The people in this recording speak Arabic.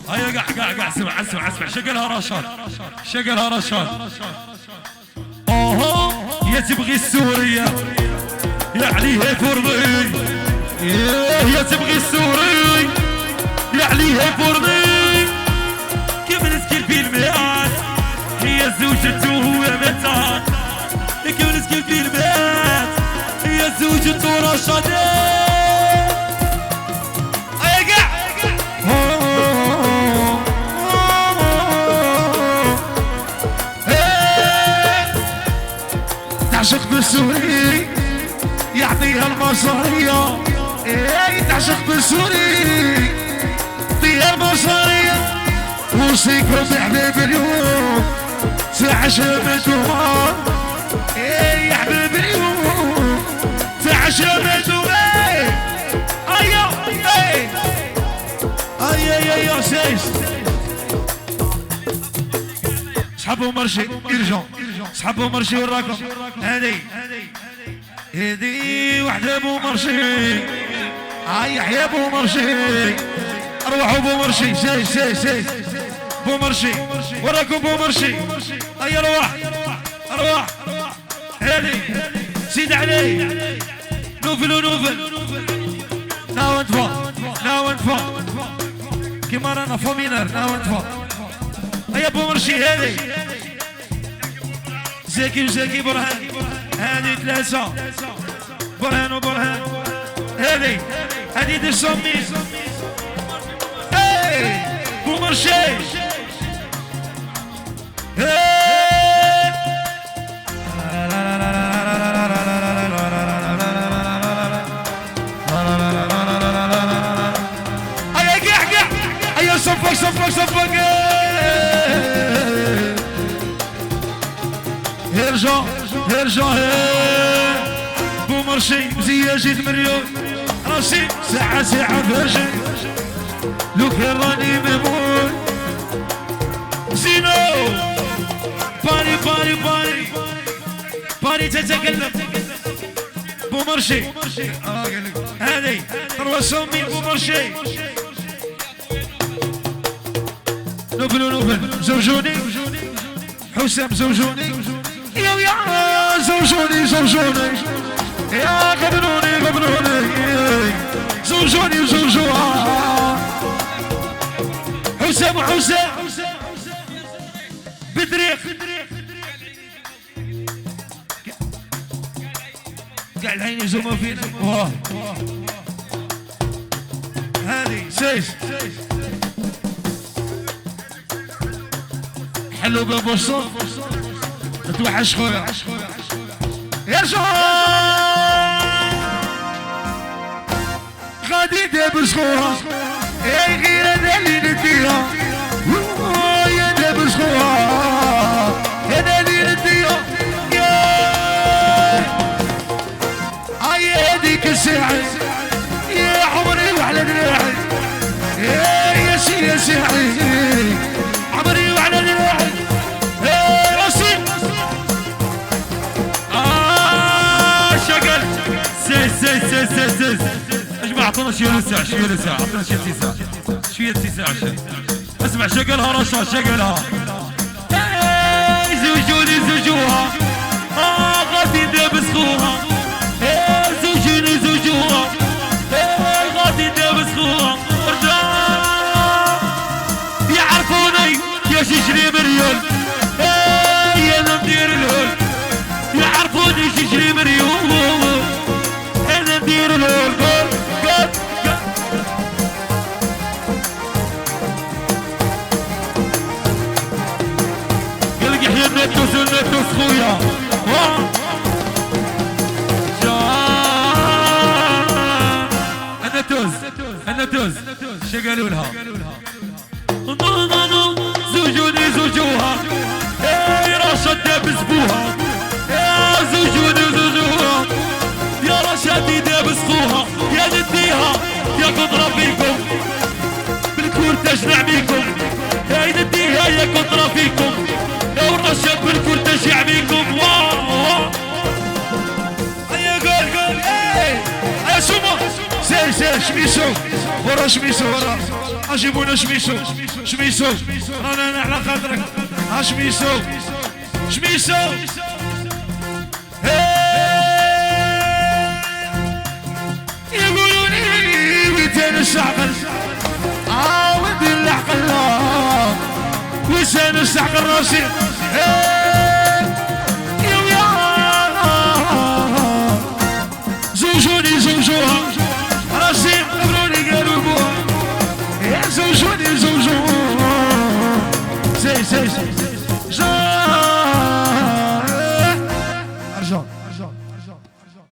هيا قاع اسمع شقلها رشاد شقلها رشاد. يا تبغي السورية يا عليها فرضي، يا تبغي السوري يا عليها فرضي. كيف نسكن في المئات هي زوجته وهو متات، كيف نسكن في المئات هي زوجته رشاد. تعشق بالسوري يعطيها المصارية، تعشق بالسوري يعطيها المصارية. وصيكم بحبيب اليوم ساعة شبتوها، يا حبيب اليوم ساعة شبتوها. ايا سيس سحبوا مرشي يرجعوا، سحبوا مرشي وراكم. هذي وحده ابو مرشي، يحيى ابو مرشي، اروحوا ابو مرشي. سيس ابو مرشي وراكم ابو مرشي. اي ارواح هذي سيد علي نوفل ناو انتفا كيما رانا فومينر ناو انتفا. اي ابو مرشي هذي زكي برهان، هذه ثلاثة برهان وبرهان. هذه دي سمي ابو مرشي. ايا صفق هرجع بو مرشي مزياجي مليون راسي ساعة فرشي لو كان راني ممون زينو باري تتكلم بو مرشي. هذي تروى سمي بو مرشي. نوبل زوجوني حسام زوجوني يا زوجوني يا قبلوني زوجوني حسام بدريق قاع العين يزوموا فينا. هذه سيس حلو بابو الصوت توحش خويا يرجع غادي دابس خوها غير انا اللي نديها، يا دابس خوها انا اللي نديها. يا هذيك الساعة يا عمري وعلى دراعي، يا ساعي عمري وعلى دراعي. شقل سيس اجمع اعطونا شويه ساعه اعطونا شويه ساعه اسمع شقلها رشا شقلها زوجوها غادي دابس خوها زوجوها غادي دابس خوها. يعرفوني يا شجري مريول يا ندير الهول، يعرفوني شجري مريول انا ندير الهول. قال يحيى النتوس خويا النتوس شو قالوا لها؟ زوجوها يا رشاد دابس بوها، يا زوجوها يا رشاد دابس خوها. يا نديها يا قدرة فيكم بالكورتاج نعميكم، يا نديها يا قدرة فيكم يا رشاد بالكورتاج يعميكم. هيا قول يا شومو سير شميسو ورا شميسو ورا اجيبونا شميسو شميسو رانا على خاطرك ها شميسو شميسو يقولون لي ويتين الشعقل ودي العقل ويسان الشعقل راسي